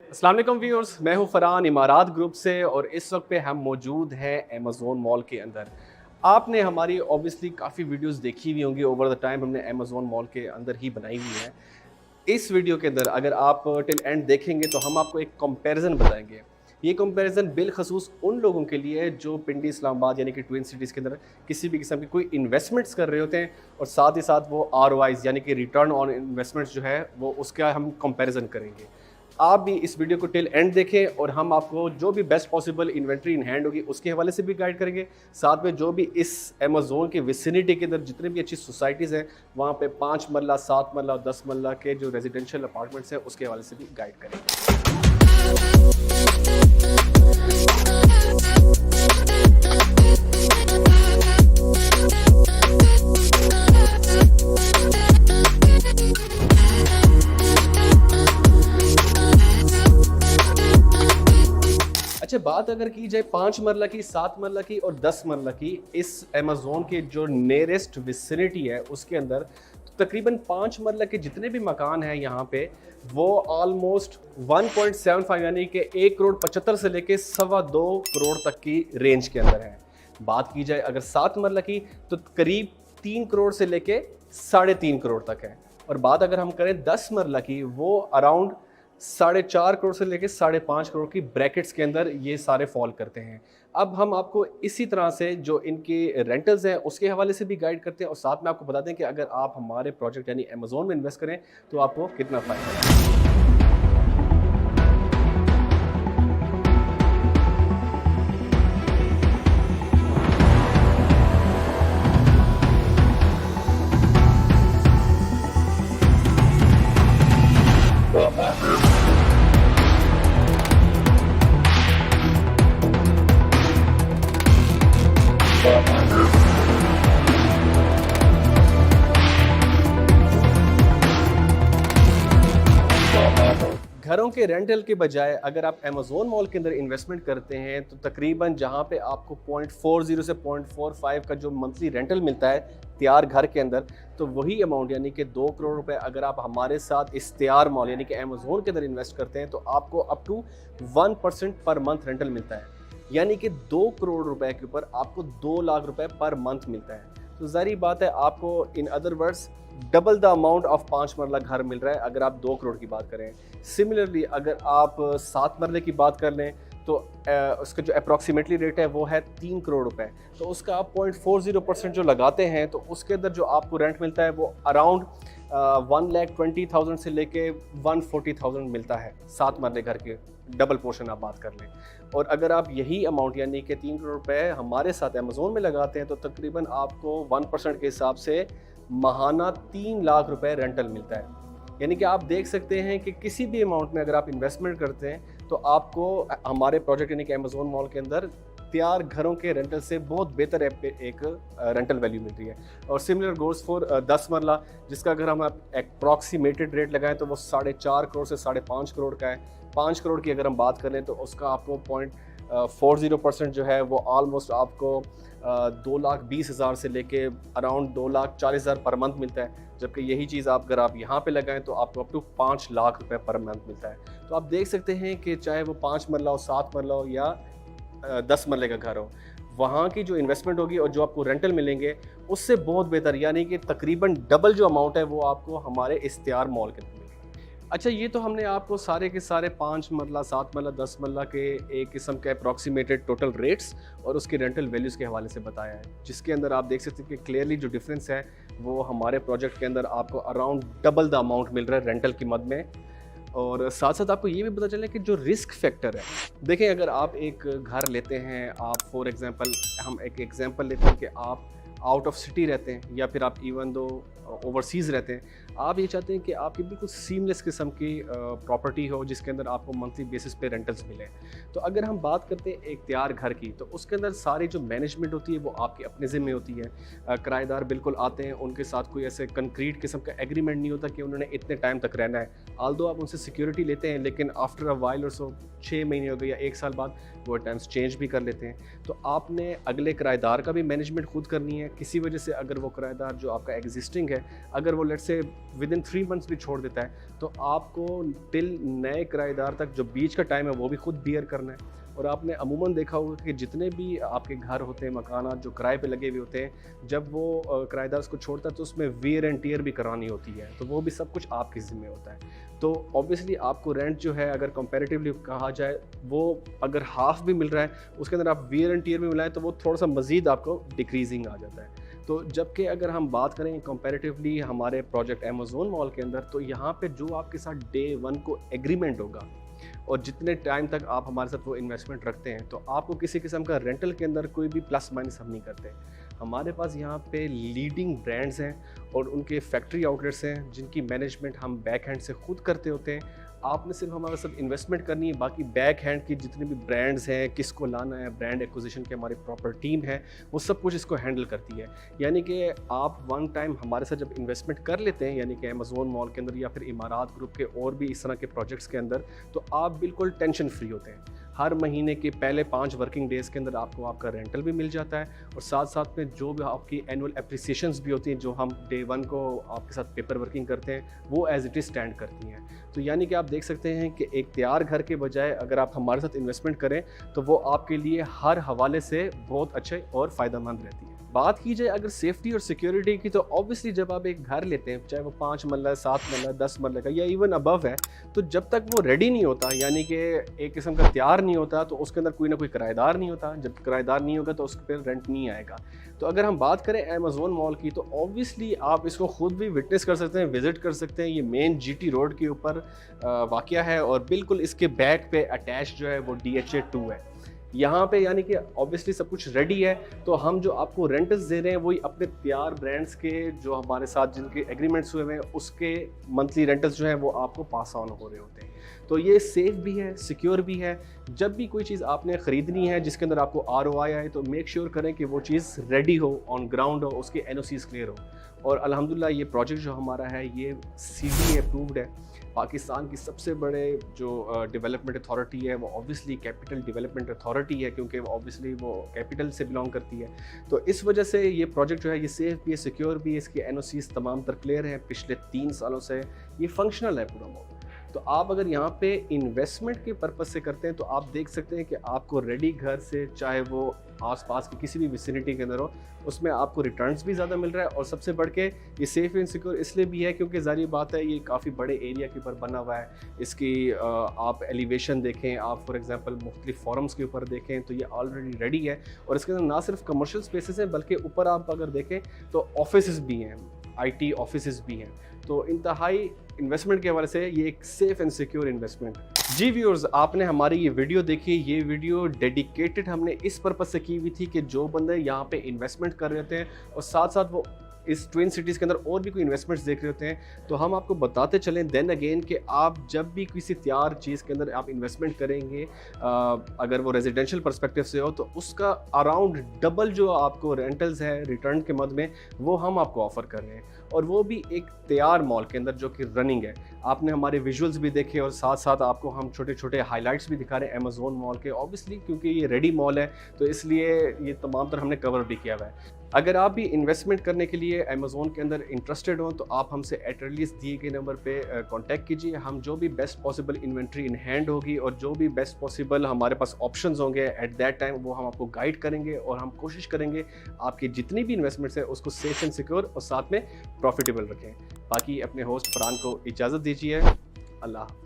अस्सलाम वालेकुम व्यूअर्स, मैं हूं फरहान इमारात ग्रुप से और इस वक्त पे हम मौजूद हैं अमेज़न मॉल के अंदर। आपने हमारी ऑब्वियसली काफ़ी वीडियोस देखी हुई होंगी ओवर द टाइम, हमने अमेज़न मॉल के अंदर ही बनाई हुई है। इस वीडियो के अंदर अगर आप टिल एंड देखेंगे तो हम आपको एक कंपैरिजन बताएंगे। ये कंपैरिजन बिलखसूस उन लोगों के लिए है जो पिंडी इस्लामाबाद यानी कि ट्विन सिटीज़ के अंदर किसी भी किस्म की कोई इन्वेस्टमेंट्स कर रहे होते हैं और साथ ही साथ वो आरओआईज़ यानी कि रिटर्न ऑन इन्वेस्टमेंट्स जो है वो उसका हम कंपैरिजन करेंगे। आप भी इस वीडियो को टिल एंड देखें और हम आपको जो भी best possible inventory in hand होगी उसके हवाले से भी गाइड करेंगे। साथ में जो भी इस अमेज़न के विसिनिटी के अंदर जितने भी अच्छी सोसाइटीज़ हैं वहाँ पे 5 मरला, 7 मरला और 10 मरला के जो रेजिडेंशियल अपार्टमेंट्स हैं उसके हवाले से भी गाइड करेंगे। अच्छा, बात अगर की जाए 5 मरला की, 7 मरला की और 10 मरला की, इस अमेज़न के जो नियरेस्ट विसिनिटी है उसके अंदर तो तकरीबन 5 मरला के जितने भी मकान हैं यहाँ पे वो ऑलमोस्ट 1.75 यानी कि 1 करोड़ 75 से लेके 2.25 करोड़ तक की रेंज के अंदर है। बात की जाए अगर 7 मरला की तो करीब 3 करोड़ से लेके 3.5 करोड़ तक है। और बात अगर हम करें 10 मरला की, वो अराउंड 4.5 करोड़ से लेके 5.5 करोड़ की ब्रैकेट्स के अंदर ये सारे फॉल करते हैं। अब हम आपको इसी तरह से जो इनके रेंटल्स हैं उसके हवाले से भी गाइड करते हैं और साथ में आपको बता दें कि अगर आप हमारे प्रोजेक्ट यानी अमेज़न में इन्वेस्ट करें तो आपको कितना फ़ायदा है। घरों के रेंटल के बजाय अगर आप अमेज़न मॉल के अंदर इन्वेस्टमेंट करते हैं तो तकरीबन जहां पे आपको 0.40 से 0.45 का जो मंथली रेंटल मिलता है तैयार घर के अंदर, तो वही अमाउंट यानी कि 2 करोड़ रुपए अगर आप हमारे साथ इस तैयार मॉल यानी कि अमेज़न के अंदर इन्वेस्ट करते हैं तो आपको up to 1% per month rental मिलता है। यानी कि 2 करोड़ रुपए के ऊपर आपको 2 लाख रुपए पर मंथ मिलता है। तो ज़ाहिर बात है आपको in other words double the amount of 5 मरला घर मिल रहा है अगर आप 2 करोड़ की बात करें। सिमिलरली अगर आप 7 मरले की बात कर लें तो उसका जो अप्रॉक्सीमेटली रेट है वो है 3 करोड़ रुपए। तो उसका आप 0.40% जो लगाते हैं तो उसके अंदर जो आपको रेंट मिलता है वो अराउंड 1,20,000 से लेके 140,000 मिलता है 7 मरले घर के डबल पोर्शन आप बात कर लें। और अगर आप यही अमाउंट यानी कि 3 करोड़ रुपए हमारे साथ अमेज़न में लगाते हैं तो तकरीबन आपको 1% के हिसाब से माहाना 3 लाख रुपए रेंटल मिलता है। यानी कि आप देख सकते हैं कि किसी भी अमाउंट में अगर आप इन्वेस्टमेंट करते हैं तो आपको हमारे प्रोजेक्ट यानी कि अमेज़न मॉल के अंदर तैयार घरों के रेंटल से बहुत बेहतर एक रेंटल वैल्यू मिल रही है। और सिमिलर गोज़ फॉर 10 मरला, जिसका अगर हम अप्रॉक्सीमेटेड रेट लगाएं तो वो 4.5 करोड़ से 5.5 करोड़ का है। 5 करोड़ की अगर हम बात करें तो उसका आपको 0.40% जो है वो ऑलमोस्ट आपको 2,20,000 से लेके अराउंड 2,40,000 पर मंथ मिलता है। जबकि यही चीज़ आप अगर आप यहाँ पे लगाएं तो आपको अप टू 5 लाख रुपए पर मंथ मिलता है। तो आप देख सकते हैं कि चाहे वो 5 मरला हो, 7 मरला हो या 10 मरले का घर हो, वहाँ की जो इन्वेस्टमेंट होगी और जो आपको रेंटल मिलेंगे उससे बहुत बेहतर यानी कि तकरीबन डबल जो अमाउंट है वो आपको हमारे इस तैयार मॉल के अंदर मिलेगा। अच्छा, ये तो हमने आपको सारे के सारे 5 मरला, 7 मरला, 10 मरला के एक किस्म के अप्रॉक्सीमेटेड टोटल रेट्स और उसके रेंटल वैल्यूज़ के हवाले से बताया है, जिसके अंदर आप देख सकते हैं कि क्लियरली जो डिफरेंस है वो हमारे प्रोजेक्ट के अंदर आपको अराउंड डबल द अमाउंट मिल रहा है रेंटल की मद में। और साथ साथ आपको ये भी पता चले कि जो रिस्क फैक्टर है, देखें अगर आप एक घर लेते हैं, आप फॉर एग्जांपल हम एक एग्जांपल लेते हैं कि आप आउट ऑफ सिटी रहते हैं या फिर आप इवन दो ओवरसीज़ रहते हैं, आप ये चाहते हैं कि आपकी बिल्कुल सीमलेस किस्म की प्रॉपर्टी हो जिसके अंदर आपको मंथली बेसिस पे रेंटल्स मिले। तो अगर हम बात करते हैं एक तैयार घर की तो उसके अंदर सारी जो मैनेजमेंट होती है वो आपके अपने ज़िम्मे होती है। किराएदार बिल्कुल आते हैं, उनके साथ कोई ऐसे कंक्रीट किस्म का एग्रीमेंट नहीं होता कि उन्होंने इतने टाइम तक रहना है। आल्दो आप उनसे सिक्योरिटी लेते हैं लेकिन आफ्टर अ वाइल और सो 6 महीने हो गए या 1 साल बाद वो टाइम्स चेंज भी कर लेते हैं। तो आपने अगले किराएदार का भी मैनेजमेंट खुद करनी है। किसी वजह से अगर वो किराएदार जो आपका एग्जिस्टिंग है है, अगर वो let's say with in 3 months भी छोड़ देता है तो आपको टिल नए किराएदार तक जो बीच का टाइम है वो भी खुद बियर करना है। और आपने अमूमन देखा होगा कि जितने भी आपके घर होते हैं, मकानात जो किराए पे लगे हुए होते हैं, जब वो किराएदार उसको छोड़ता है तो उसमें वियर एंड टियर भी करानी होती है, तो वो भी सब कुछ आपके ज़िम्मे होता है। तो ऑब्वियसली आपको रेंट जो है अगर कंपैरेटिवली कहा जाए, वो अगर हाफ भी मिल रहा है उसके अंदर आप वियर एंड टियर भी मिलाएं तो वो थोड़ा सा मज़ीद आपको डिक्रीजिंग आ जाता है। तो जबकि अगर हम बात करें कंपैरेटिवली हमारे प्रोजेक्ट अमेज़न मॉल के अंदर, तो यहाँ पे जो आपके साथ डे 1 को एग्रीमेंट होगा और जितने टाइम तक आप हमारे साथ वो इन्वेस्टमेंट रखते हैं, तो आपको किसी किस्म का रेंटल के अंदर कोई भी प्लस माइनस हम नहीं करते। हमारे पास यहाँ पे लीडिंग ब्रांड्स हैं और उनके फैक्ट्री आउटलेट्स हैं जिनकी मैनेजमेंट हम बैक हैंड से खुद करते होते हैं। आपने सिर्फ हमारे साथ इन्वेस्टमेंट करनी है, बाकी बैक हैंड की जितने भी ब्रांड्स हैं, किसको लाना है, ब्रांड एक्विजिशन की हमारी प्रॉपर टीम है, वो सब कुछ इसको हैंडल करती है। यानी कि आप वन टाइम हमारे साथ जब इन्वेस्टमेंट कर लेते हैं, यानी कि अमेज़न मॉल के अंदर या फिर इमारात ग्रुप के और भी इस तरह के प्रोजेक्ट्स के अंदर, तो आप बिल्कुल टेंशन फ्री होते हैं। हर महीने के पहले 5 वर्किंग डेज़ के अंदर आपको आपका रेंटल भी मिल जाता है और साथ साथ में जो भी आपकी एनुअल एप्रिसिएशंस भी होती हैं, जो हम डे 1 को आपके साथ पेपर वर्किंग करते हैं, वो एज इट इज़ स्टैंड करती हैं। तो यानी कि आप देख सकते हैं कि एक तैयार घर के बजाय अगर आप हमारे साथ इन्वेस्टमेंट करें तो वो आपके लिए हर हवाले से बहुत अच्छे और फ़ायदेमंद रहती है। बात की जाए अगर सेफ्टी और सिक्योरिटी की, तो ऑब्वियसली जब आप एक घर लेते हैं, चाहे वो 5 मरला, 7 मरला, 10 मरले का या इवन अबव है, तो जब तक वो रेडी नहीं होता, यानी कि एक किस्म का तैयार नहीं होता, तो उसके अंदर कोई ना कोई किराएदार नहीं होता। जब किराएदार नहीं होगा तो उस पर रेंट नहीं आएगा। तो अगर हम बात करें अमेज़न मॉल की, तो ऑब्वियसली आप इसको खुद भी विटनेस कर सकते हैं, विजिट कर सकते हैं। ये मेन जीटी रोड के ऊपर वाक़या है और बिल्कुल इसके बैक पे अटैच जो है वो DHA 2 है यहाँ पे। यानी कि ऑब्वियसली सब कुछ रेडी है, तो हम जो आपको रेंटल्स दे रहे हैं वही अपने तैयार ब्रांड्स के जो हमारे साथ जिनके एग्रीमेंट्स हुए हैं उसके मंथली रेंटल्स जो हैं वो आपको पास ऑन हो रहे होते हैं। तो ये सेफ भी है, सिक्योर भी है। जब भी कोई चीज़ आपने ख़रीदनी है जिसके अंदर आपको ROI आए, तो मेक श्योर करें कि वो चीज़ रेडी हो, ऑन ग्राउंड हो, उसके NOCs क्लियर हो। और अल्हम्दुलिल्लाह ये प्रोजेक्ट जो हमारा है ये CBA अप्रूव्ड है। पाकिस्तान की सबसे बड़े जो डेवलपमेंट अथॉरिटी है वो ऑब्वियसली कैपिटल डेवलपमेंट अथॉरिटी है, क्योंकि वो ऑब्वियसली वो कैपिटल से बिलोंग करती है। तो इस वजह से ये प्रोजेक्ट जो है ये सेफ भी है, सिक्योर भी है, इसके NOCs तमाम तर क्लियर हैं। पिछले 3 सालों से ये फंक्शनल है पूरा मॉल। तो आप अगर यहाँ पे इन्वेस्टमेंट के पर्पज़ से करते हैं तो आप देख सकते हैं कि आपको रेडी घर से, चाहे वो आसपास की किसी भी विसिनिटी के अंदर हो, उसमें आपको रिटर्न्स भी ज़्यादा मिल रहा है। और सबसे बढ़ के ये सेफ एंड सिक्योर इसलिए भी है क्योंकि ज़ाहिर बात है ये काफ़ी बड़े एरिया के ऊपर बना हुआ है। इसकी आप एलिवेशन देखें, आप फॉर एग्जांपल मुख्तलिफ फॉरम्स के ऊपर देखें तो ये ऑलरेडी रेडी है। और इसके अंदर ना सिर्फ कमर्शियल स्पेसेस हैं बल्कि ऊपर आप अगर देखें तो ऑफिस भी हैं, IT ऑफिस भी हैं। तो इंतहाई इन्वेस्टमेंट के हवाले से ये एक सेफ एंड सिक्योर इन्वेस्टमेंट। जी व्यूअर्स, आपने हमारी ये वीडियो देखी। ये वीडियो डेडिकेटेड हमने इस पर्पज़ से की हुई थी कि जो बंदे यहाँ पे इन्वेस्टमेंट कर रहे होते हैं और साथ साथ वो इस ट्विन सिटीज़ के अंदर और भी कोई इन्वेस्टमेंट्स देख रहे होते हैं, तो हम आपको बताते चलें देन अगेन कि आप जब भी किसी तैयार चीज़ के अंदर आप इन्वेस्टमेंट करेंगे, अगर वो रेजिडेंशियल पर्सपेक्टिव से हो, तो उसका अराउंड डबल जो आपको रेंटल्स है रिटर्न के मद में वो हम आपको ऑफ़र कर रहे हैं। और वो भी एक तैयार मॉल के अंदर जो कि रनिंग है। आपने हमारे विजुअल्स भी देखे और साथ साथ आपको हम छोटे छोटे हाइलाइट्स भी दिखा रहे हैं अमेज़न मॉल के। ऑब्वियसली क्योंकि ये रेडी मॉल है तो इसलिए ये तमाम तरह हमने कवर भी किया हुआ है। अगर आप भी इन्वेस्टमेंट करने के लिए अमेज़न के अंदर इंटरेस्टेड हो तो आप हमसे एट अर्लीस्ट दिए गए नंबर पे कांटेक्ट कीजिए। हम जो भी best possible inventory in hand होगी और जो भी बेस्ट पॉसिबल हमारे पास ऑप्शंस होंगे एट दैट टाइम वो हम आपको गाइड करेंगे और हम कोशिश करेंगे आपकी जितनी भी इन्वेस्टमेंट्स है उसको सेफ एंड सिक्योर और साथ में प्रॉफिटेबल रखें। बाकी अपने होस्ट फरहान को इजाज़त दीजिए। अल्लाह।